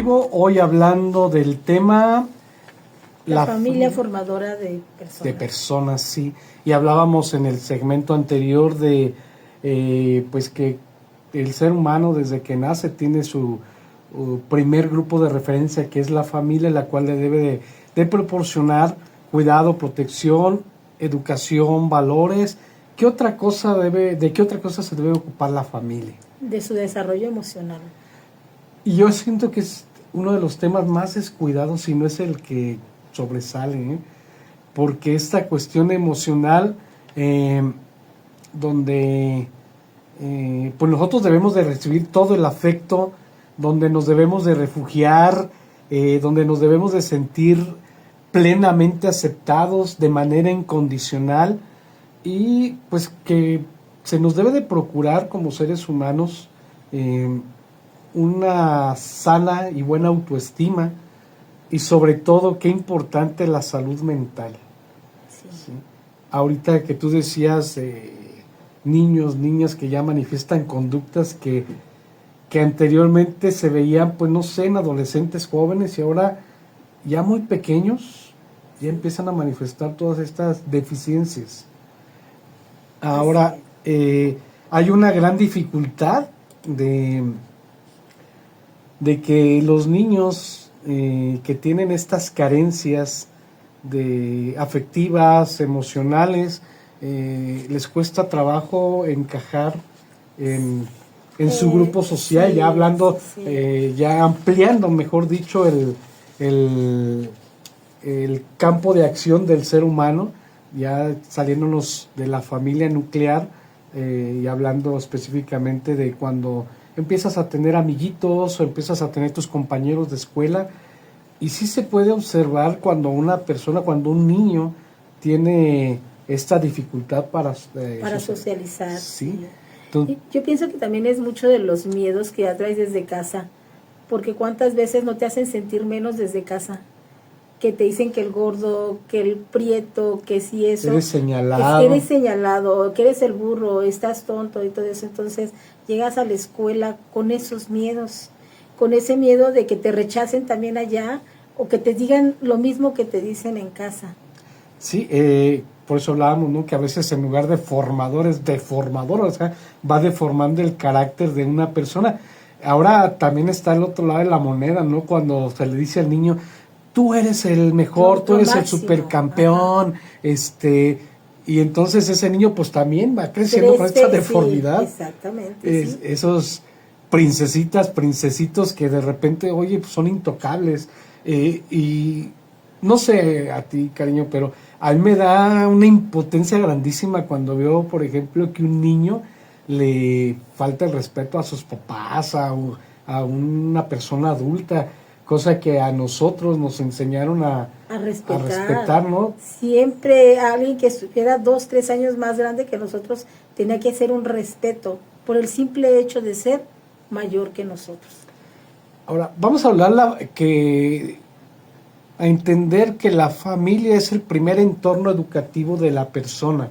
contigo hoy hablando del tema la familia formadora de personas. De personas, sí. Y hablábamos en el segmento anterior de pues que el ser humano desde que nace tiene su primer grupo de referencia, que es la familia, la cual le debe de proporcionar cuidado, protección, educación, valores. ¿De qué otra cosa se debe ocupar la familia? De su desarrollo emocional. Y yo siento que es uno de los temas más descuidados, si no es el que sobresale, ¿eh? Porque esta cuestión emocional, donde pues nosotros debemos de recibir todo el afecto, donde nos debemos de refugiar, donde nos debemos de sentir plenamente aceptados de manera incondicional, y pues que se nos debe de procurar como seres humanos una sana y buena autoestima, y sobre todo qué importante la salud mental. Sí. ¿Sí? Ahorita que tú decías niños, niñas que ya manifiestan conductas que anteriormente se veían, pues no sé, en adolescentes jóvenes, y ahora ya muy pequeños ya empiezan a manifestar todas estas deficiencias. Ahora hay una gran dificultad de que los niños que tienen estas carencias afectivas, emocionales, les cuesta trabajo encajar en su grupo social, sí, ya hablando, sí. Ya ampliando, mejor dicho, el campo de acción del ser humano, ya saliéndonos de la familia nuclear, y hablando específicamente de cuando empiezas a tener amiguitos o empiezas a tener tus compañeros de escuela. Y sí se puede observar cuando cuando un niño tiene esta dificultad para socializar. Sí. Entonces, yo pienso que también es mucho de los miedos que ya traes desde casa, porque cuántas veces no te hacen sentir menos desde casa, que te dicen que el gordo, que el prieto, que si eso, eres señalado, que eres el burro, estás tonto y todo eso. Entonces llegas a la escuela con esos miedos, con ese miedo de que te rechacen también allá, o que te digan lo mismo que te dicen en casa. Sí, por eso hablábamos, ¿no? Que a veces en lugar de formadores, deformadores, o sea, va deformando el carácter de una persona. Ahora también está el otro lado de la moneda, ¿no? Cuando se le dice al niño, tú eres el mejor, tú eres el supercampeón, y entonces ese niño pues también va creciendo con esta deformidad. Sí, exactamente. Sí. Esos princesitos que de repente, oye, pues son intocables, y no sé a ti, cariño, pero a mí me da una impotencia grandísima cuando veo, por ejemplo, que un niño le falta el respeto a sus papás, a una persona adulta, cosa que a nosotros nos enseñaron a respetar, ¿no? Siempre alguien que estuviera 2, 3 años más grande que nosotros tenía que hacer un respeto por el simple hecho de ser mayor que nosotros. Ahora, vamos a hablar a entender que la familia es el primer entorno educativo de la persona.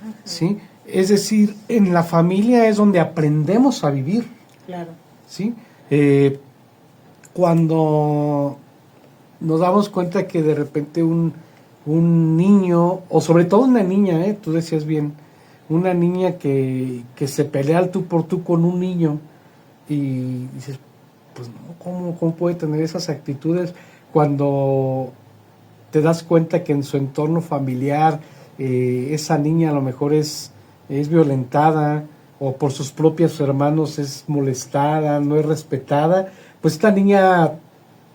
Uh-huh. ¿Sí? Es decir, en la familia es donde aprendemos a vivir. Claro. ¿Sí? Cuando nos damos cuenta que de repente un niño, o sobre todo una niña, tú decías bien, una niña que se pelea al tú por tú con un niño, y dices, pues no, ¿cómo puede tener esas actitudes? Cuando te das cuenta que en su entorno familiar esa niña a lo mejor es violentada, o por sus propios hermanos es molestada, no es respetada, pues esta niña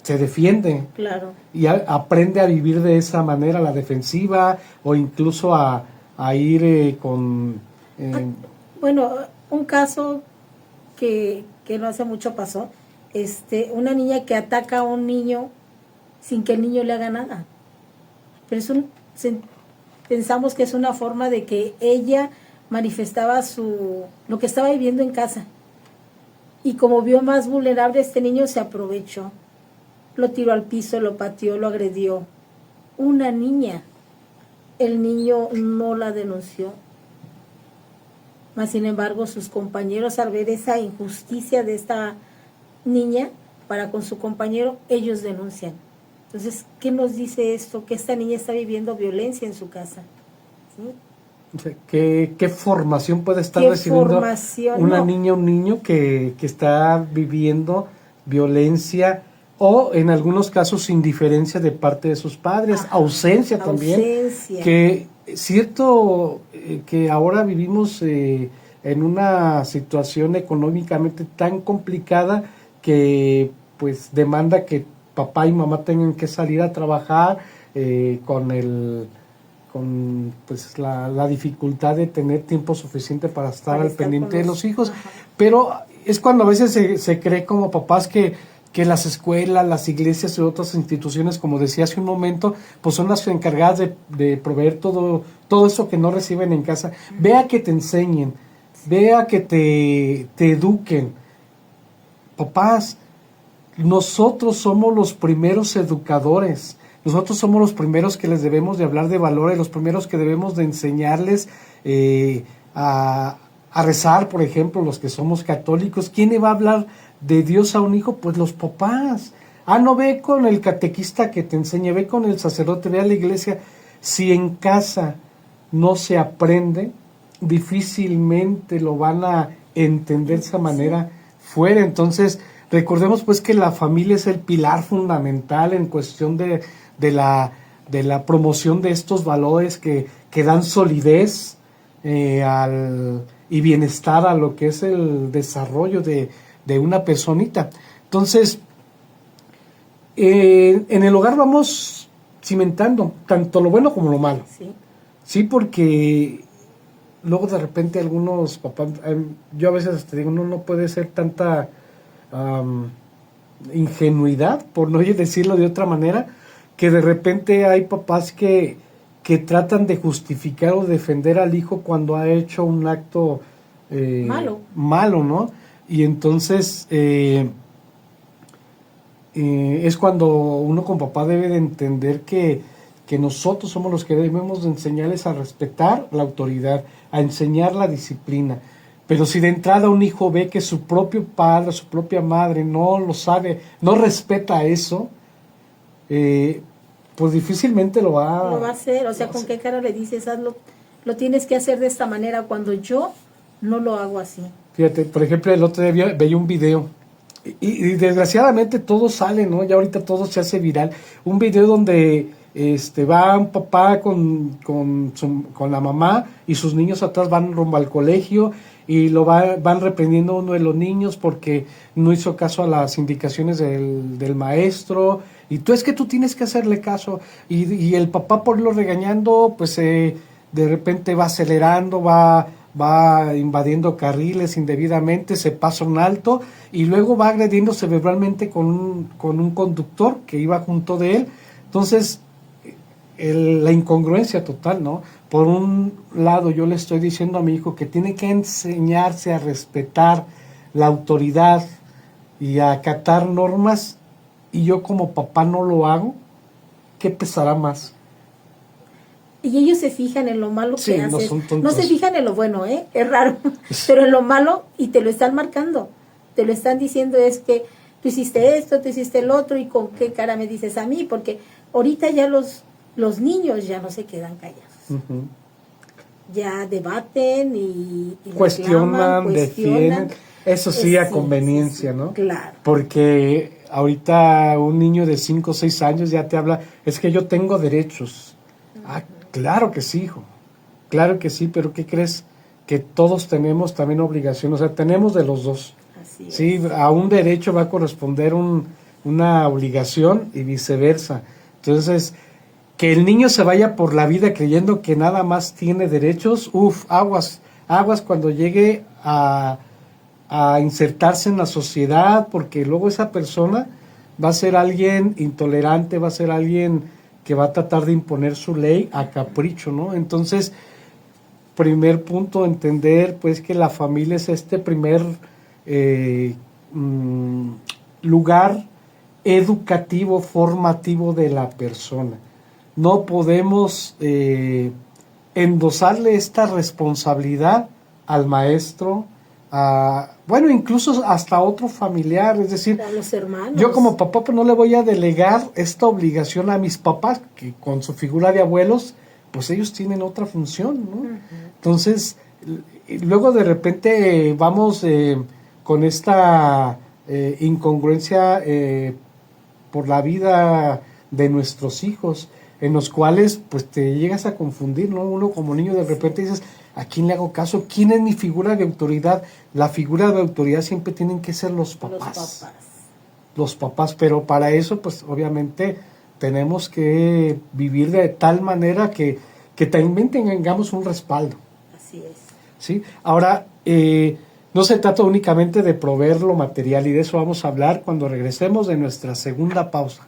se defiende. Claro. Y aprende a vivir de esa manera, a la defensiva, o incluso a ir con... Bueno, un caso que no hace mucho pasó, una niña que ataca a un niño sin que el niño le haga nada. Pero pensamos que es una forma de que ella manifestaba lo que estaba viviendo en casa. Y como vio más vulnerable, este niño se aprovechó. Lo tiró al piso, lo pateó, lo agredió. Una niña. El niño no la denunció. Mas, sin embargo, sus compañeros, al ver esa injusticia de esta niña, para con su compañero, ellos denuncian. Entonces, ¿qué nos dice esto? Que esta niña está viviendo violencia en su casa. ¿Sí? O sea, ¿qué formación puede estar ¿Qué recibiendo formación? una No. niña o un niño que está viviendo violencia o en algunos casos indiferencia de parte de sus padres, Ajá, ausencia también, ausencia. que cierto que ahora vivimos en una situación económicamente tan complicada que pues demanda que papá y mamá tengan que salir a trabajar con pues la dificultad de tener tiempo suficiente para estar al pendiente de los hijos. Ajá. Pero es cuando a veces se cree como papás que las escuelas, las iglesias y otras instituciones, como decía hace un momento, pues son las encargadas de proveer todo eso que no reciben en casa. Vea que te enseñen, vea que te eduquen. Papás, nosotros somos los primeros educadores. Nosotros somos los primeros que les debemos de hablar de valores, los primeros que debemos de enseñarles a rezar, por ejemplo, los que somos católicos. ¿Quién le va a hablar de Dios a un hijo? Pues los papás. No ve con el catequista que te enseñe, ve con el sacerdote, ve a la iglesia. Si en casa no se aprende, difícilmente lo van a entender de esa manera fuera. Entonces, recordemos pues que la familia es el pilar fundamental en cuestión de la promoción de estos valores que dan solidez y bienestar a lo que es el desarrollo de una personita. Entonces, en el hogar vamos cimentando tanto lo bueno como lo malo. Sí, porque luego de repente algunos papás, yo a veces te digo, no puede ser tanta ingenuidad, por no decirlo de otra manera, que de repente hay papás que tratan de justificar o defender al hijo cuando ha hecho un acto malo, ¿no? Y entonces es cuando uno como papá debe de entender que nosotros somos los que debemos de enseñarles a respetar la autoridad, a enseñar la disciplina. Pero si de entrada un hijo ve que su propio padre, su propia madre no lo sabe, no respeta eso, pues difícilmente lo va a hacer. O sea, ¿con qué cara le dices, hazlo, lo tienes que hacer de esta manera cuando yo no lo hago así? Fíjate, por ejemplo, el otro día veía un video y desgraciadamente todo sale, ¿no? Ya ahorita todo se hace viral. Un video donde va un papá con la mamá y sus niños atrás van rumbo al colegio y van reprendiendo a uno de los niños porque no hizo caso a las indicaciones del maestro, y tú es que tú tienes que hacerle caso, y el papá por irlo regañando pues de repente va acelerando, va invadiendo carriles indebidamente, se pasa un alto y luego va agrediéndose verbalmente con un conductor que iba junto de él. Entonces la incongruencia total, ¿no? Por un lado yo le estoy diciendo a mi hijo que tiene que enseñarse a respetar la autoridad y a acatar normas, y yo como papá no lo hago. ¿Qué pesará más? Y ellos se fijan en lo malo que no haces. Son tontos. No se fijan en lo bueno, es raro, pero en lo malo, y te lo están marcando, te lo están diciendo, es que tú hiciste esto, tú hiciste el otro, y con qué cara me dices a mí, porque ahorita ya los niños ya no se quedan callados. Uh-huh. Ya debaten y cuestionan, defienden. Eso sí, a conveniencia, sí, ¿no? Claro. Porque ahorita un niño de 5 o 6 años ya te habla, es que yo tengo derechos. Uh-huh. Claro que sí, hijo. Claro que sí, pero ¿qué crees? Que todos tenemos también obligación, o sea, tenemos de los dos. Así sí, es. A un derecho va a corresponder una obligación y viceversa. Entonces, que el niño se vaya por la vida creyendo que nada más tiene derechos, aguas cuando llegue a insertarse en la sociedad, porque luego esa persona va a ser alguien intolerante, va a ser alguien que va a tratar de imponer su ley a capricho, ¿no? Entonces, primer punto, entender pues que la familia es este primer lugar educativo, formativo de la persona. No podemos endosarle esta responsabilidad al maestro, bueno, incluso hasta otro familiar, es decir, A los hermanos. yo como papá pues no le voy a delegar esta obligación a mis papás, que con su figura de abuelos, pues ellos tienen otra función, ¿no? Entonces, luego de repente vamos con esta incongruencia por la vida de nuestros hijos, en los cuales pues te llegas a confundir, ¿no? Uno como niño de repente dices, ¿a quién le hago caso? ¿Quién es mi figura de autoridad? La figura de autoridad siempre tienen que ser los papás. Los papás, pero para eso pues obviamente tenemos que vivir de tal manera que también tengamos un respaldo. Así es. ¿Sí? Ahora, no se trata únicamente de proveer lo material, y de eso vamos a hablar cuando regresemos de nuestra segunda pausa.